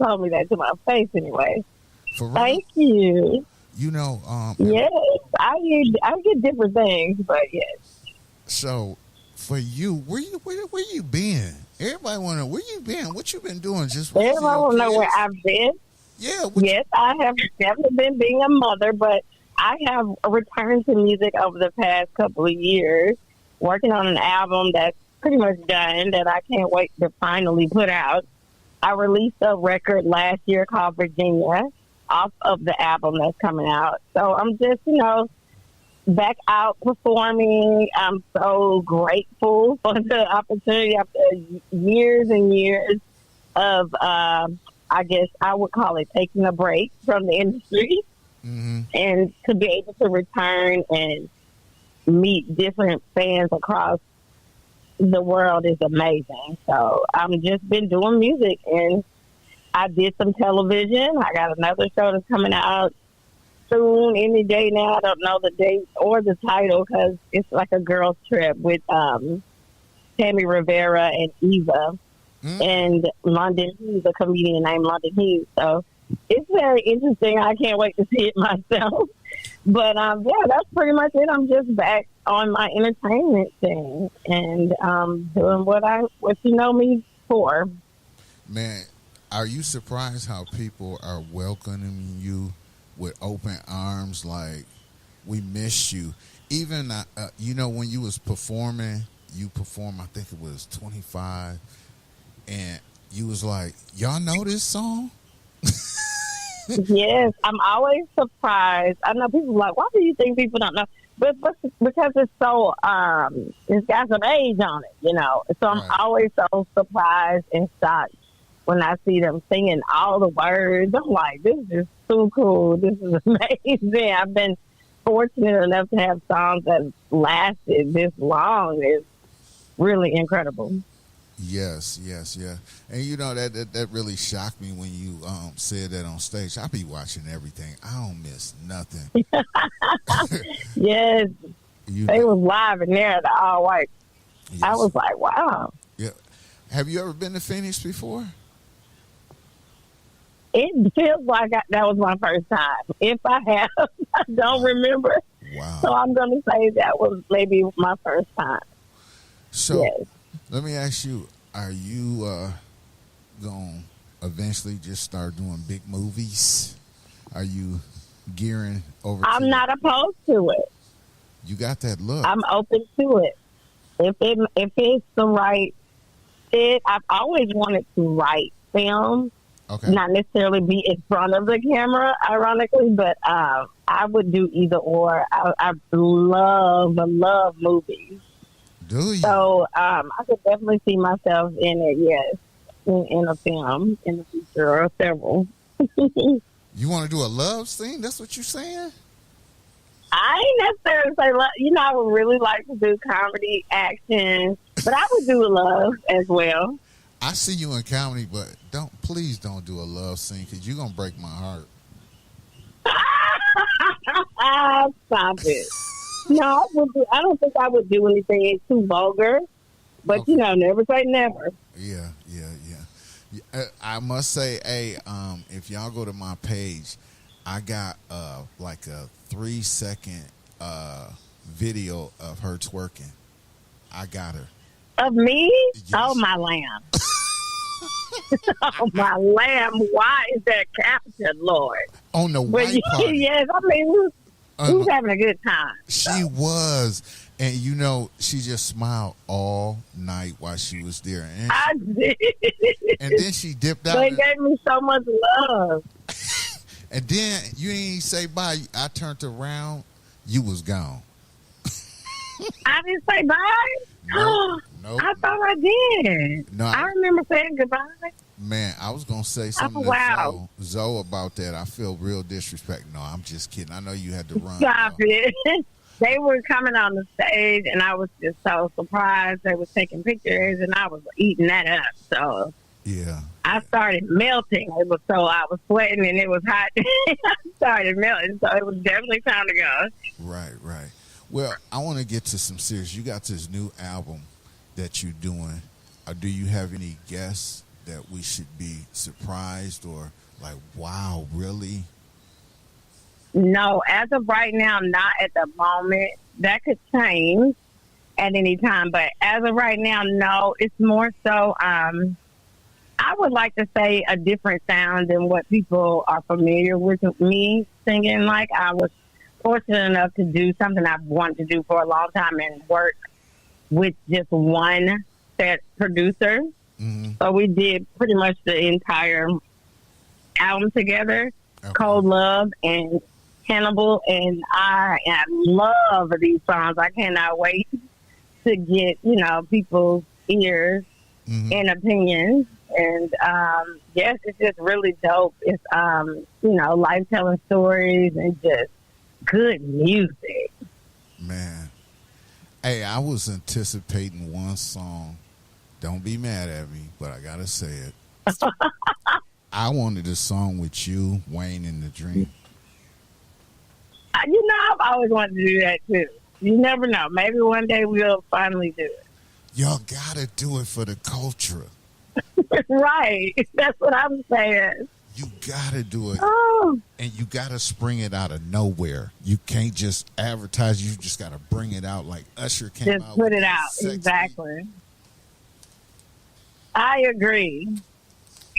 told me that to my face anyway. For real? Thank you. You know, Yes, I get different things, but yes. so for you, where you been? Everybody want to know where you been. What you been doing? Just raising Everybody your will know where kids? I've been. Yeah. Yes, I have definitely been being a mother, but I have returned to music over the past couple of years, working on an album that's pretty much done that I can't wait to finally put out. I released a record last year called Virginia off of the album that's coming out. So I'm just, back out performing. I'm so grateful for the opportunity after years and years of, I guess I would call it taking a break from the industry, and to be able to return and meet different fans across the world is amazing. So I've just been doing music, and I did some television. I got another show that's coming out soon, any day now. I don't know the date or the title because it's like a girls trip with Tammy Rivera and Eva and London Hughes, a comedian named London Hughes. So it's very interesting. I can't wait to see it myself. But yeah, that's pretty much it. I'm just back on my entertainment thing and doing what you know me for. Man, are you surprised how people are welcoming you with open arms? Like, we missed you. Even when you was performing, you performed, I think it was 25, and you was like, y'all know this song? Yes, I'm always surprised. I know people are like, why do you think people don't know? But because it's so, it's got some age on it, So I'm always so surprised and shocked when I see them singing all the words. I'm like, this is so cool. This is amazing. I've been fortunate enough to have songs that lasted this long. It's really incredible. Yes. And that really shocked me when you said that on stage. I be watching everything. I don't miss nothing. Yes. They was live in there, the all white. Yes. I was like, wow. Yeah. Have you ever been to Phoenix before? It feels like that was my first time. If I have, I don't remember. Wow. So I'm going to say that was maybe my first time. So yes. Let me ask you, are you going to eventually just start doing big movies? Are you gearing over I'm not opposed to it. You got that look. I'm open to it. If it's the right fit, I've always wanted to write film. Okay. Not necessarily be in front of the camera, ironically, but I would do either or. I love movies. Do you? So I could definitely see myself in it, yes, in a film in the future or several. You want to do a love scene? That's what you're saying? I ain't necessarily say love. I would really like to do comedy, action, but I would do love as well. I see you in comedy, but please don't do a love scene because you're gonna break my heart. Stop it. No, I don't think I would do anything too vulgar, but okay. Never say never. Yeah. I must say, if y'all go to my page, I got like a 3-second video of her twerking. I got her. Of me? Yes. Oh, my lamb. Oh, my lamb. Why is that captured, Lord? On the white party. Yes, I mean, we was having a good time. She was. And, she just smiled all night while she was there. And I did. And then she dipped out. They gave me so much love. And then you didn't say bye. I turned around. You was gone. I didn't say bye? No. I thought I did. No, I remember saying goodbye. Man, I was going to say something to Zoe about that. I feel real disrespect. No, I'm just kidding. I know you had to run. Stop it. They were coming on the stage, and I was just so surprised. They were taking pictures, and I was eating that up. So yeah, I started melting. I was sweating, and it was hot. I started melting, so it was definitely time to go. Right. Well, I want to get to some serious. You got this new album that you're doing. Do you have any guests that we should be surprised or like, wow, really? No, as of right now, not at the moment. That could change at any time, but as of right now, no. It's more so. I would like to say a different sound than what people are familiar with me singing. Like, I was fortunate enough to do something I've wanted to do for a long time and work with just one set producer. Mm-hmm. So we did pretty much the entire album together, Okay. Cold Love and Hannibal, and I love these songs. I cannot wait to get, people's ears Mm-hmm. and opinions. And yes, it's just really dope. It's life telling stories and just good music. Man. Hey, I was anticipating one song. Don't be mad at me, but I gotta say it. I wanted a song with you, Wayne, and the Dream. I've always wanted to do that too. You never know. Maybe one day we'll finally do it. Y'all gotta do it for the culture. Right. That's what I'm saying. You gotta do it. Oh, And you gotta spring it out of nowhere. You can't just advertise. You just gotta bring it out like Usher came just out. put with it that out. Sex Exactly. I agree. Beat.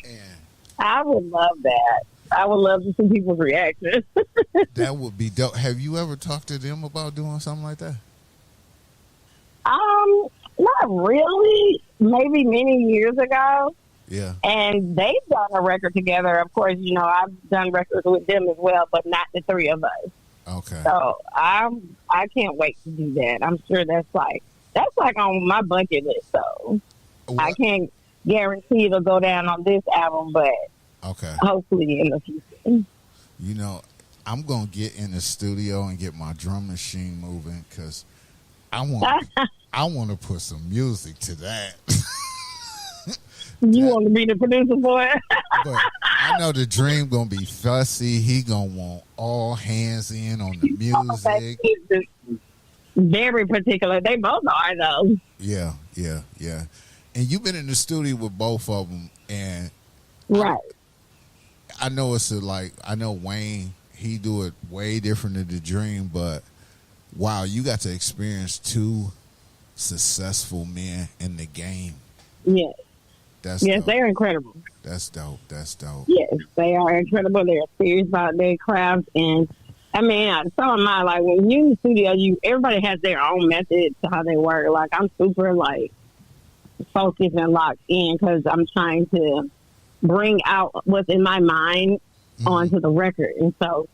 And I would love that. I would love to see people's reactions. that would be dope. Have you ever talked to them about doing something like that? Not really. Maybe many years ago. Yeah. And they've done a record together. Of course, I've done records with them as well, but not the three of us. Okay. So I can't wait to do that. I'm sure that's like on my bucket list. So What? I can't guarantee it'll go down on this album, but Okay. hopefully in the future. I'm gonna get in the studio and get my drum machine moving because I want to put some music to that. You want to be the producer for it? But I know the Dream gonna be fussy. He gonna want all hands in on the music. He's very particular. They both are though. Yeah. And you've been in the studio with both of them, and Right. I know I know Wayne, he do it way different than the Dream, but wow, you got to experience two successful men in the game. Yes. That's Yes, dope. they're incredible. That's dope. Yes, they are incredible. They're serious about their craft, and I mean, so am I. Like when you're in the studio, everybody has their own method to how they work. Like I'm super focused and locked in because I'm trying to bring out what's in my mind onto the record, and so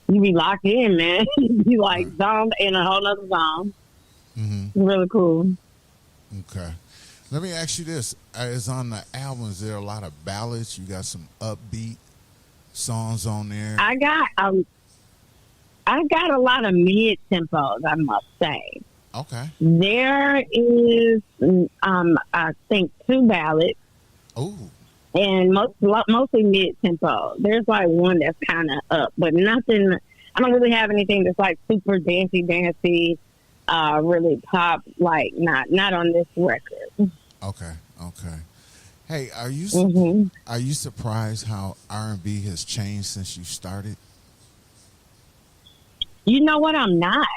you be locked in, man. You be zoned in a whole other zone. Mm-hmm. It's really cool. Okay. Let me ask you this. Is on the album, is there a lot of ballads? You got some upbeat songs on there? I got a lot of mid tempos, I must say. Okay. There is, I think, 2 ballads, Ooh. and mostly mid tempo. There's one that's kind of up, but nothing. I don't really have anything that's super dancey, really pop. Not on this record. Okay. Hey, are you surprised how R&B has changed since you started? You know what? I'm not.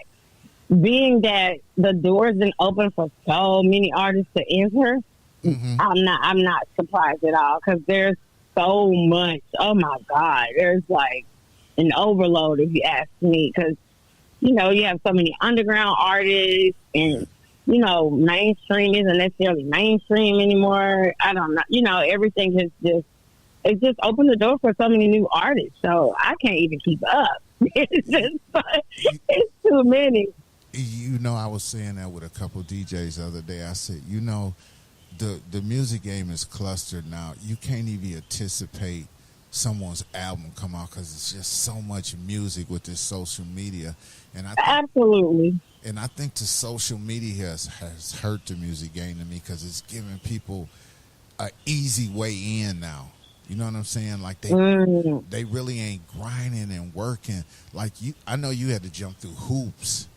Being that the doors been open for so many artists to enter, I'm not surprised at all because there's so much. Oh my God, there's an overload if you ask me because you have so many underground artists and mainstream isn't necessarily mainstream anymore. I don't know. Everything has just opened the door for so many new artists. So I can't even keep up. It's too many. I was saying that with a couple DJs the other day. I said, the music game is clustered now. You can't even anticipate someone's album come out because it's just so much music with this social media. And Absolutely. And I think the social media has hurt the music game to me because it's giving people an easy way in now. You know what I'm saying? They really ain't grinding and working. I know you had to jump through hoops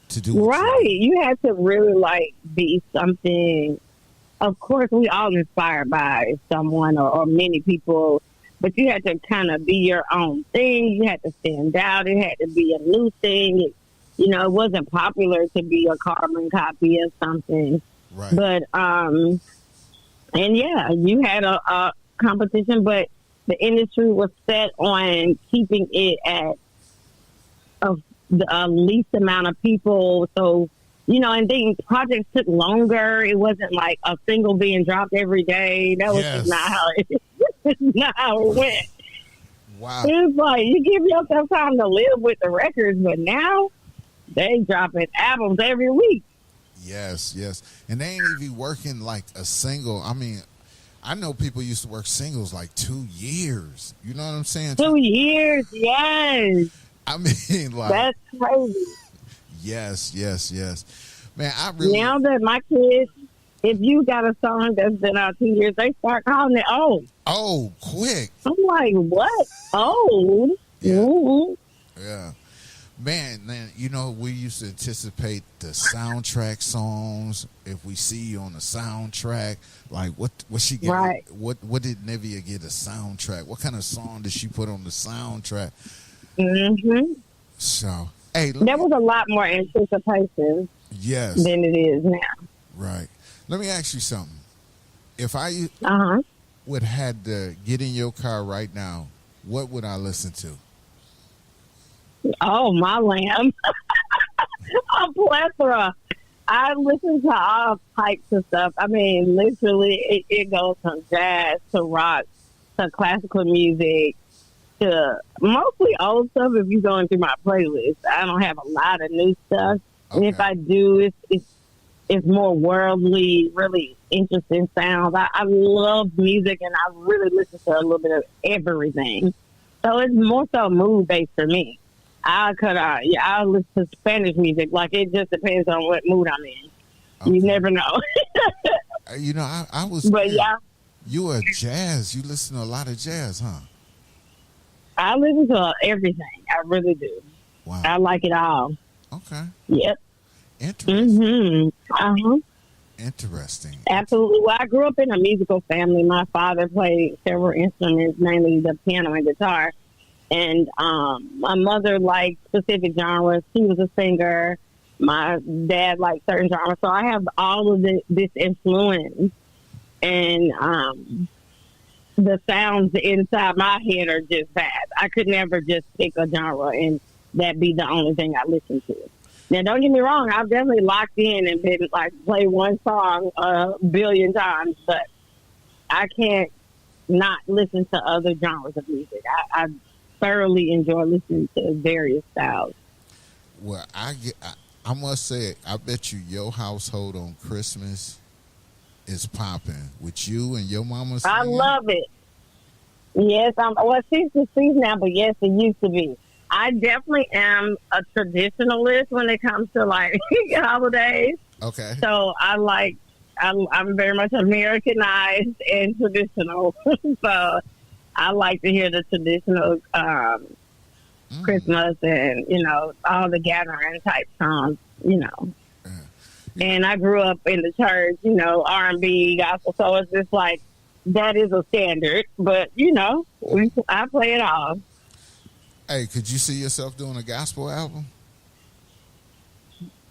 to do right. You had to really be something of course, we all inspired by someone or many people, but you had to kind of be your own thing. You had to stand out. It had to be a new thing. It wasn't popular to be a carbon copy of something. Right. But, and yeah, you had a competition, but the industry was set on keeping it at the least amount of people. So, and then projects took longer. It wasn't like a single being dropped every day. That was just not how it went. Wow. It's like you give yourself time to live with the records, but now they dropping albums every week. Yes. And they ain't even working like a single. I mean, I know people used to work singles like 2 years. You know what I'm saying? 2 years, yes. I mean, like, that's crazy. Yes. Man, I really... Now that my kids, if you got a song that's been out 2 years, they start calling it old. Oh, quick. I'm like, what? Old? Yeah. Mm-hmm. Yeah. Man, we used to anticipate the soundtrack songs. If we see you on the soundtrack, like what she get? Right. What did NIVEA get a soundtrack? What kind of song did she put on the soundtrack? Mm-hmm. So, hey, there was a lot more anticipation. Yes. Than it is now. Right. Let me ask you something. If I would had to get in your car right now, what would I listen to? Oh, my lamb. A plethora. I listen to all types of stuff. I mean, literally, it goes from jazz to rock to classical music to mostly old stuff if you're going through my playlist. I don't have a lot of new stuff. Okay. And if I do, it's more worldly, really interesting sounds. I love music, and I really listen to a little bit of everything. So it's more so mood-based for me. I'll listen to Spanish music. Like, it just depends on what mood I'm in. Okay. You never know. I was... But, yeah. You are jazz. You listen to a lot of jazz, huh? I listen to everything. I really do. Wow. I like it all. Okay. Yep. Interesting. Mm-hmm. Interesting. Absolutely. Well, I grew up in a musical family. My father played several instruments, mainly the piano and guitar. And my mother liked specific genres. She was a singer. My dad liked certain genres. So I have all of this influence. And the sounds inside my head are just vast. I could never just pick a genre and that be the only thing I listen to. Now, don't get me wrong. I've definitely locked in and been like play one song a billion times, but I can't not listen to other genres of music. I thoroughly enjoy listening to various styles. Well, I must say, I bet you your household on Christmas is popping with you and your mama singing. I love it. Yes, she's deceased now, but yes, it used to be. I definitely am a traditionalist when it comes to like holidays. Okay. So I'm very much Americanized and traditional. So I like to hear the traditional Christmas and, all the gathering type songs, And I grew up in the church, R&B, gospel. So it's just like, that is a standard. But, I play it all. Hey, could you see yourself doing a gospel album?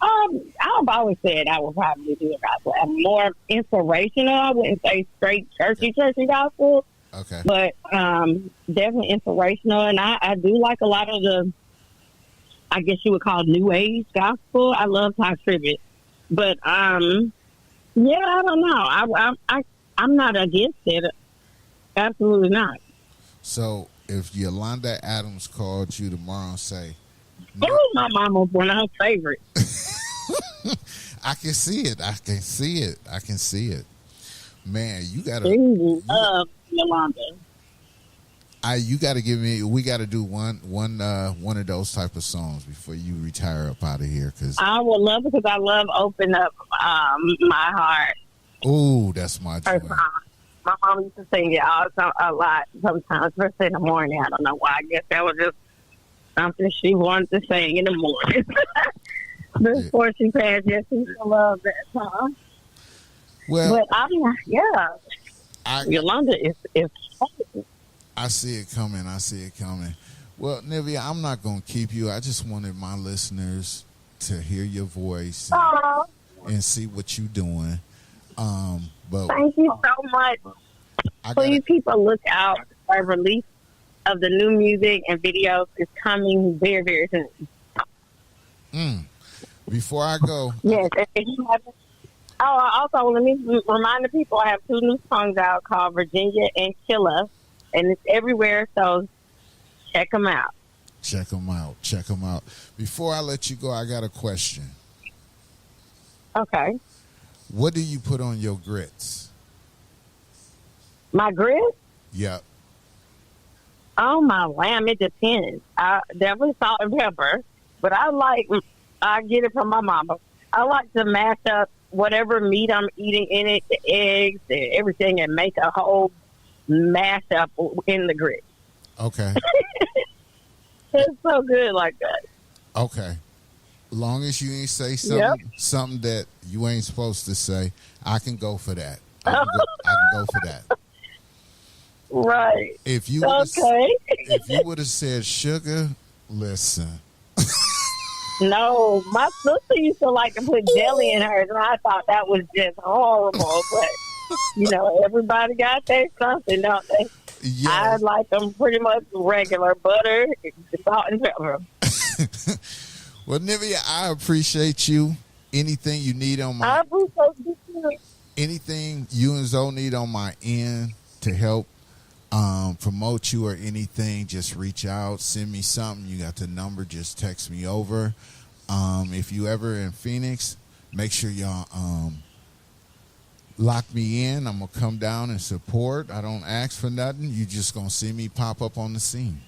I've always said I would probably do a gospel album. More inspirational. I wouldn't say straight churchy gospel. Okay. But definitely inspirational. And I do like a lot of the, I guess you would call new age gospel. I love Ty Tribbett. But, I don't know. I'm not against it. Absolutely not. So if Yolanda Adams called you tomorrow and say, oh, my mom was one of her favorites. I can see it. Man, you gotta love Yolanda. You gotta give me. We gotta do one of those type of songs before you retire up out of here. Cause I would love it, because I love Open Up My Heart. Ooh, that's my joy. My mom used to sing it a lot sometimes, especially in the morning. I don't know why. I guess that was just something she wanted to sing in the morning. Before she passed, yes, she used to love that song. Well, But I'm not, yeah. I Yolanda is I see it coming. I see it coming. Well, Nivea, I'm not going to keep you. I just wanted my listeners to hear your voice oh, and see what you're doing. But thank you so much. I Please, got people, look out for release of the new music and videos is coming very, very soon. before I go, Yes. And if you haven't, also, let me remind the people I have 2 new songs out called Virginia and Killa, and it's everywhere, so check them out. check them out. Check them out. Before I let you go, I got a question. Okay. What do you put on your grits? My grits? Yep. Oh, my lamb, it depends. I definitely salt and pepper, but I get it from my mama. I like to mash up whatever meat I'm eating in it, the eggs, and everything, and make a whole mash up in the grits. Okay. It's so good like that. Okay. Long as you ain't say something that you ain't supposed to say, I can go for that. I can go for that. Right. If you would have said sugar, listen. No, my sister used to like to put jelly in hers, and I thought that was just horrible. But everybody got their something, don't they? Yes. I like them pretty much regular butter, salt, and pepper. Well, Nivea, I appreciate you. Anything you need on I my appreciate you too. anything you and Zoe need on my end to help promote you or anything, just reach out, send me something. You got the number, just text me over. If you ever in Phoenix, make sure y'all lock me in. I'm gonna come down and support. I don't ask for nothing. You just gonna see me pop up on the scene.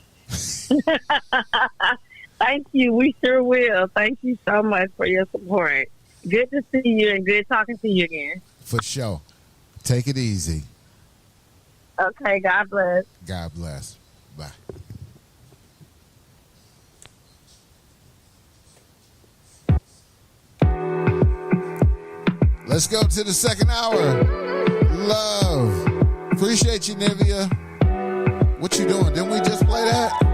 Thank you. We sure will. Thank you so much for your support. Good to see you and good talking to you again. For sure. Take it easy. Okay, God bless. God bless. Bye. Let's go to the second hour. Love. Appreciate you, Nivea. What you doing? Didn't we just play that?